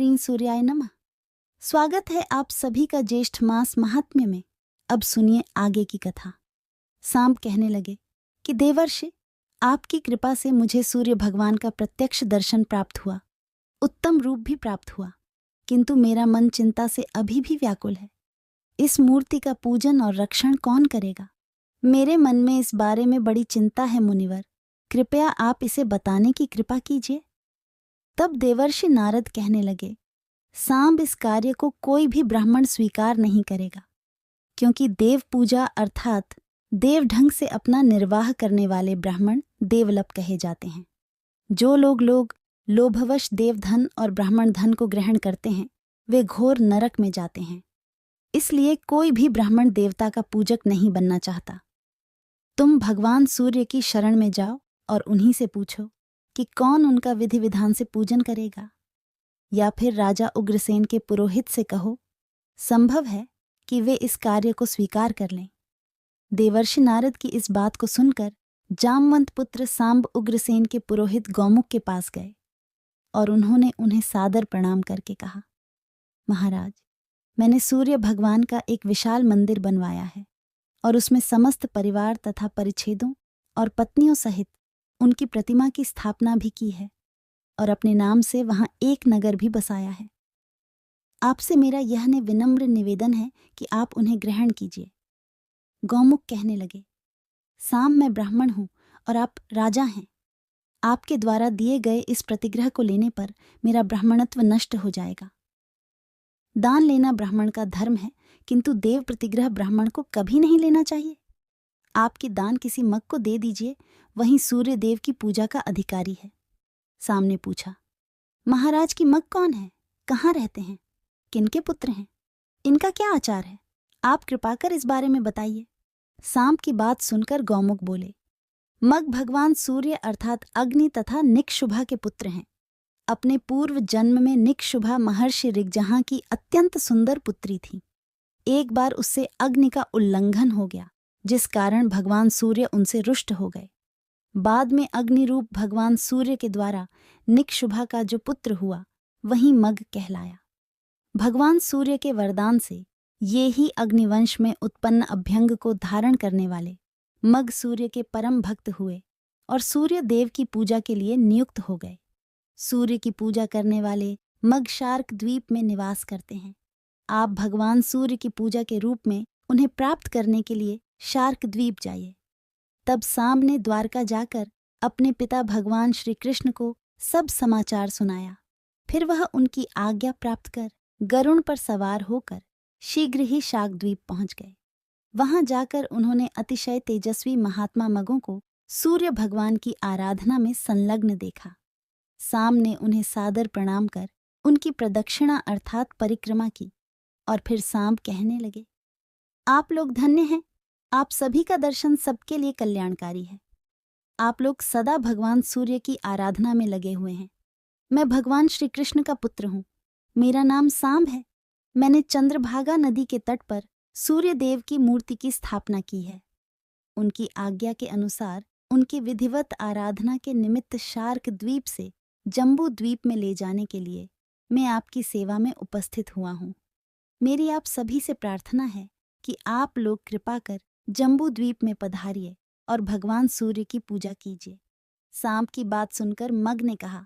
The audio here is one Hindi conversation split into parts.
ह्रीं सूर्याय नमः। स्वागत है आप सभी का ज्येष्ठ मास महात्म्य में। अब सुनिए आगे की कथा। सांब कहने लगे कि देवर्षि, आपकी कृपा से मुझे सूर्य भगवान का प्रत्यक्ष दर्शन प्राप्त हुआ, उत्तम रूप भी प्राप्त हुआ, किंतु मेरा मन चिंता से अभी भी व्याकुल है। इस मूर्ति का पूजन और रक्षण कौन करेगा? मेरे मन में इस बारे में बड़ी चिंता है मुनिवर, कृपया आप इसे बताने की कृपा कीजिए। तब देवर्षि नारद कहने लगे, सांब, इस कार्य को कोई भी ब्राह्मण स्वीकार नहीं करेगा, क्योंकि देव पूजा अर्थात देव ढंग से अपना निर्वाह करने वाले ब्राह्मण देवलप कहे जाते हैं। जो लोग लोभवश देवधन और ब्राह्मण धन को ग्रहण करते हैं, वे घोर नरक में जाते हैं। इसलिए कोई भी ब्राह्मण देवता का पूजक नहीं बनना चाहता। तुम भगवान सूर्य की शरण में जाओ और उन्हीं से पूछो कि कौन उनका विधि विधान से पूजन करेगा, या फिर राजा उग्रसेन के पुरोहित से कहो, संभव है कि वे इस कार्य को स्वीकार कर लें। देवर्षि नारद की इस बात को सुनकर जामवंत पुत्र सांब उग्रसेन के पुरोहित गौमुख के पास गए और उन्होंने उन्हें सादर प्रणाम करके कहा, महाराज, मैंने सूर्य भगवान का एक विशाल मंदिर बनवाया है और उसमें समस्त परिवार तथा परिच्छेदों और पत्नियों सहित उनकी प्रतिमा की स्थापना भी की है और अपने नाम से वहां एक नगर भी बसाया है। आपसे मेरा यह विनम्र निवेदन है कि आप उन्हें ग्रहण कीजिए। गौमुख कहने लगे, सांब, मैं ब्राह्मण हूं और आप राजा हैं। आपके द्वारा दिए गए इस प्रतिग्रह को लेने पर मेरा ब्राह्मणत्व नष्ट हो जाएगा। दान लेना ब्राह्मण का धर्म है, किंतु देव प्रतिग्रह ब्राह्मण को कभी नहीं लेना चाहिए। आपकी दान किसी मग को दे दीजिए, वहीं सूर्य देव की पूजा का अधिकारी है। सामने पूछा, महाराज की मग कौन है? कहाँ रहते हैं? किनके पुत्र हैं? इनका क्या आचार है? आप कृपा कर इस बारे में बताइए। सांब की बात सुनकर गौमुख बोले, मग भगवान सूर्य अर्थात अग्नि तथा निक्षुभा के पुत्र हैं। अपने पूर्व जन्म में निक्षुभा महर्षि ऋग्जहाँ की अत्यंत सुंदर पुत्री थी। एक बार उससे अग्नि का उल्लंघन हो गया, जिस कारण भगवान सूर्य उनसे रुष्ट हो गए। बाद में अग्नि रूप भगवान सूर्य के द्वारा निक्षुभा का जो पुत्र हुआ, वही मग कहलाया। भगवान सूर्य के वरदान से ये ही अग्निवंश में उत्पन्न अभ्यंग को धारण करने वाले मग सूर्य के परम भक्त हुए और सूर्य देव की पूजा के लिए नियुक्त हो गए। सूर्य की पूजा करने वाले मग शार्क द्वीप में निवास करते हैं। आप भगवान सूर्य की पूजा के रूप में उन्हें प्राप्त करने के लिए शार्क द्वीप जाइए। तब सांब ने द्वारका जाकर अपने पिता भगवान श्री कृष्ण को सब समाचार सुनाया। फिर वह उनकी आज्ञा प्राप्त कर गरुड़ पर सवार होकर शीघ्र ही शार्क द्वीप पहुंच गए। वहां जाकर उन्होंने अतिशय तेजस्वी महात्मा मगों को सूर्य भगवान की आराधना में संलग्न देखा। सांब ने उन्हें सादर प्रणाम कर उनकी प्रदक्षिणा अर्थात परिक्रमा की और फिर सांब कहने लगे, आप लोग धन्य हैं। आप सभी का दर्शन सबके लिए कल्याणकारी है। आप लोग सदा भगवान सूर्य की आराधना में लगे हुए हैं। मैं भगवान श्री कृष्ण का पुत्र हूँ। मेरा नाम सांब है। मैंने चंद्रभागा नदी के तट पर सूर्य देव की मूर्ति की स्थापना की है। उनकी आज्ञा के अनुसार उनकी विधिवत आराधना के निमित्त शार्क द्वीप से जम्बू द्वीप में ले जाने के लिए मैं आपकी सेवा में उपस्थित हुआ हूँ। मेरी आप सभी से प्रार्थना है कि आप लोग कृपा कर जम्बू द्वीप में पधारिए और भगवान सूर्य की पूजा कीजिए। सांब की बात सुनकर मग ने कहा,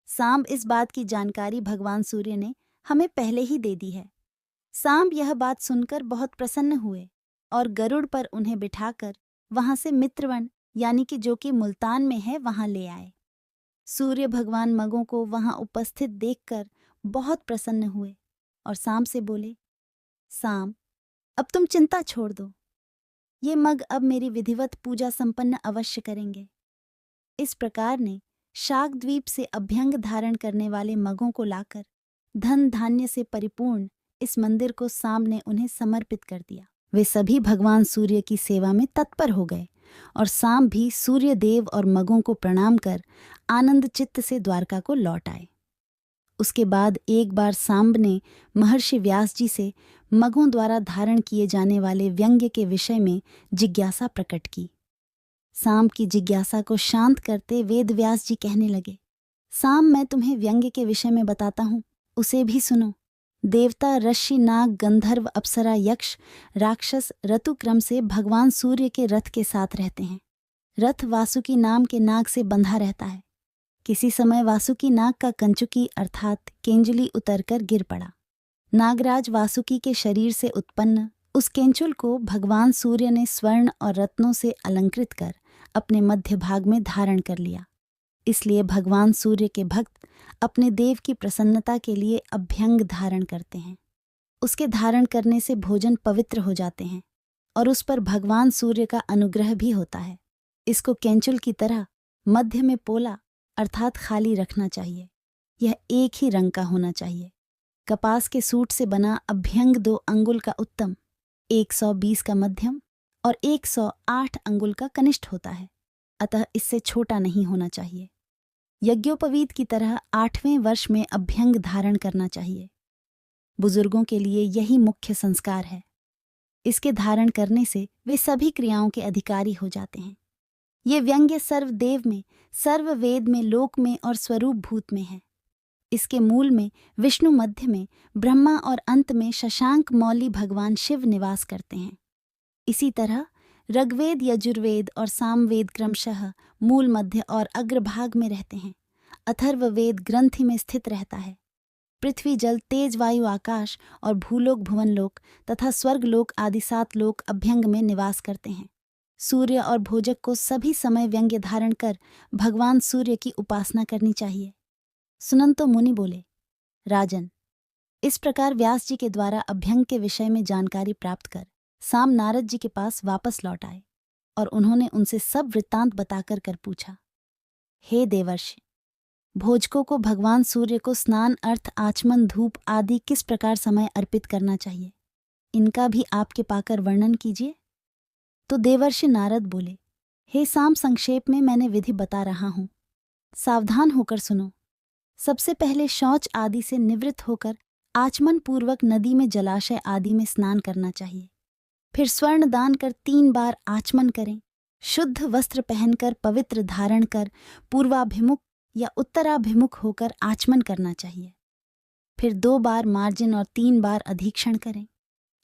सांब, इस बात की जानकारी भगवान सूर्य ने हमें पहले ही दे दी है। सांब यह बात सुनकर बहुत प्रसन्न हुए और गरुड़ पर उन्हें बिठाकर वहां से मित्रवन यानी कि जो कि मुल्तान में है वहां ले आए। सूर्य भगवान मगों को वहां उपस्थित देखकर बहुत प्रसन्न हुए और सांब से बोले, सांब, अब तुम चिंता छोड़ दो। ये मग अब मेरी विधिवत पूजा संपन्न अवश्य करेंगे। इस प्रकार ने शार्क द्वीप से अभ्यंग धारण करने वाले मगों को लाकर धन धान्य से परिपूर्ण इस मंदिर को सांब ने उन्हें समर्पित कर दिया। वे सभी भगवान सूर्य की सेवा में तत्पर हो गए और सांब भी सूर्य देव और मगों को प्रणाम कर आनंद चित्त से द्वारका को लौट आए। उसके बाद एक बार सांब ने महर्षि व्यास जी से मगों द्वारा धारण किए जाने वाले व्यंग्य के विषय में जिज्ञासा प्रकट की। सांब की जिज्ञासा को शांत करते वेद व्यास जी कहने लगे, सांब, मैं तुम्हें व्यंग्य के विषय में बताता हूँ, उसे भी सुनो। देवता, ऋषि, नाग, गंधर्व, अप्सरा, यक्ष, राक्षस ऋतुक्रम से भगवान सूर्य के रथ के साथ रहते हैं। रथ वासुकी नाम के नाग से बंधा रहता है। किसी समय वासुकी नाग का कंचुकी अर्थात केंजुली उतरकर गिर पड़ा। नागराज वासुकी के शरीर से उत्पन्न उस केंचुल को भगवान सूर्य ने स्वर्ण और रत्नों से अलंकृत कर अपने मध्य भाग में धारण कर लिया। इसलिए भगवान सूर्य के भक्त अपने देव की प्रसन्नता के लिए अभ्यंग धारण करते हैं। उसके धारण करने से भोजन पवित्र हो जाते हैं और उस पर भगवान सूर्य का अनुग्रह भी होता है। इसको केंचुल की तरह मध्य में पोला अर्थात खाली रखना चाहिए। यह एक ही रंग का होना चाहिए। कपास के सूट से बना अभ्यंग 2 अंगुल का उत्तम, 120 का मध्यम और 108 अंगुल का कनिष्ठ होता है, अतः इससे छोटा नहीं होना चाहिए। यज्ञोपवीत की तरह 8वें वर्ष में अभ्यंग धारण करना चाहिए। बुजुर्गों के लिए यही मुख्य संस्कार है। इसके धारण करने से वे सभी क्रियाओं के अधिकारी हो जाते हैं। ये व्यंग्य सर्वदेव में, सर्ववेद में, लोक में और स्वरूप भूत में है। इसके मूल में विष्णु, मध्य में ब्रह्मा और अंत में शशांक मौली भगवान शिव निवास करते हैं। इसी तरह ऋग्वेद, यजुर्वेद और सामवेद क्रमशः मूल, मध्य और अग्रभाग में रहते हैं। अथर्ववेद ग्रंथि में स्थित रहता है। पृथ्वी, जल, तेज, वायु, आकाश और भूलोक, भुवनलोक तथा स्वर्गलोक आदि 7 लोक अभ्यंग में निवास करते हैं। सूर्य और भोजक को सभी समय व्यंग्य धारण कर भगवान सूर्य की उपासना करनी चाहिए। सुनंतो मुनि बोले, राजन, इस प्रकार व्यास जी के द्वारा अभ्यंग के विषय में जानकारी प्राप्त कर साम नारद जी के पास वापस लौट आए और उन्होंने उनसे सब वृत्तांत बताकर कर पूछा, हे देवर्षि, भोजकों को भगवान सूर्य को स्नान, अर्थ, आचमन, धूप आदि किस प्रकार समय अर्पित करना चाहिए, इनका भी आपके पाकर वर्णन कीजिए। तो देवर्षि नारद बोले, हे साम, संक्षेप में मैंने विधि बता रहा हूं, सावधान होकर सुनो। सबसे पहले शौच आदि से निवृत्त होकर आचमन पूर्वक नदी में, जलाशय आदि में स्नान करना चाहिए। फिर स्वर्ण दान कर 3 बार आचमन करें। शुद्ध वस्त्र पहनकर, पवित्र धारण कर पूर्वाभिमुख या उत्तराभिमुख होकर आचमन करना चाहिए। फिर 2 बार मार्जन और 3 बार अधीक्षण करें।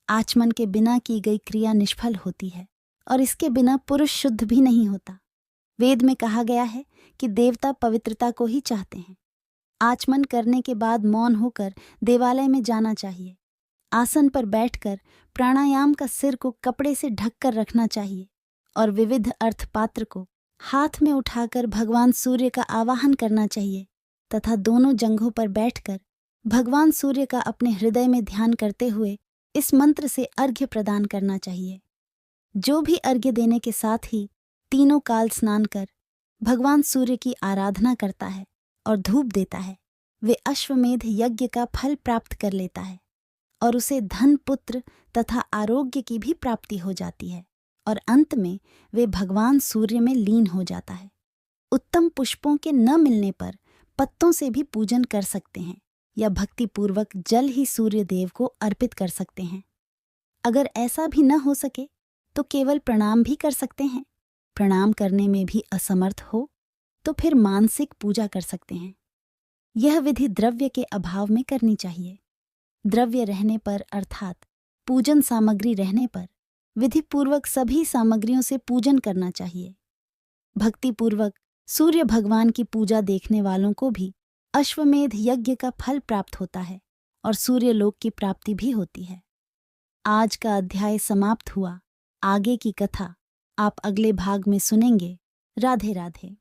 आचमन के बिना की गई क्रिया निष्फल होती है और इसके बिना पुरुष शुद्ध भी नहीं होता। वेद में कहा गया है कि देवता पवित्रता को ही चाहते हैं। आचमन करने के बाद मौन होकर देवालय में जाना चाहिए। आसन पर बैठकर प्राणायाम का सिर को कपड़े से ढककर रखना चाहिए और विविध अर्थपात्र को हाथ में उठाकर भगवान सूर्य का आवाहन करना चाहिए तथा दोनों जंघों पर बैठकर भगवान सूर्य का अपने हृदय में ध्यान करते हुए इस मंत्र से अर्घ्य प्रदान करना चाहिए। जो भी अर्घ्य देने के साथ ही तीनों काल स्नान कर भगवान सूर्य की आराधना करता है और धूप देता है, वे अश्वमेध यज्ञ का फल प्राप्त कर लेता है और उसे धन, पुत्र तथा आरोग्य की भी प्राप्ति हो जाती है और अंत में वे भगवान सूर्य में लीन हो जाता है। उत्तम पुष्पों के न मिलने पर पत्तों से भी पूजन कर सकते हैं या भक्तिपूर्वक जल ही सूर्य देव को अर्पित कर सकते हैं। अगर ऐसा भी न हो सके तो केवल प्रणाम भी कर सकते हैं। प्रणाम करने में भी असमर्थ हो तो फिर मानसिक पूजा कर सकते हैं। यह विधि द्रव्य के अभाव में करनी चाहिए। द्रव्य रहने पर अर्थात पूजन सामग्री रहने पर विधिपूर्वक सभी सामग्रियों से पूजन करना चाहिए। भक्तिपूर्वक सूर्य भगवान की पूजा देखने वालों को भी अश्वमेध यज्ञ का फल प्राप्त होता है और सूर्य लोक की प्राप्ति भी होती है। आज का अध्याय समाप्त हुआ। आगे की कथा आप अगले भाग में सुनेंगे। राधे राधे।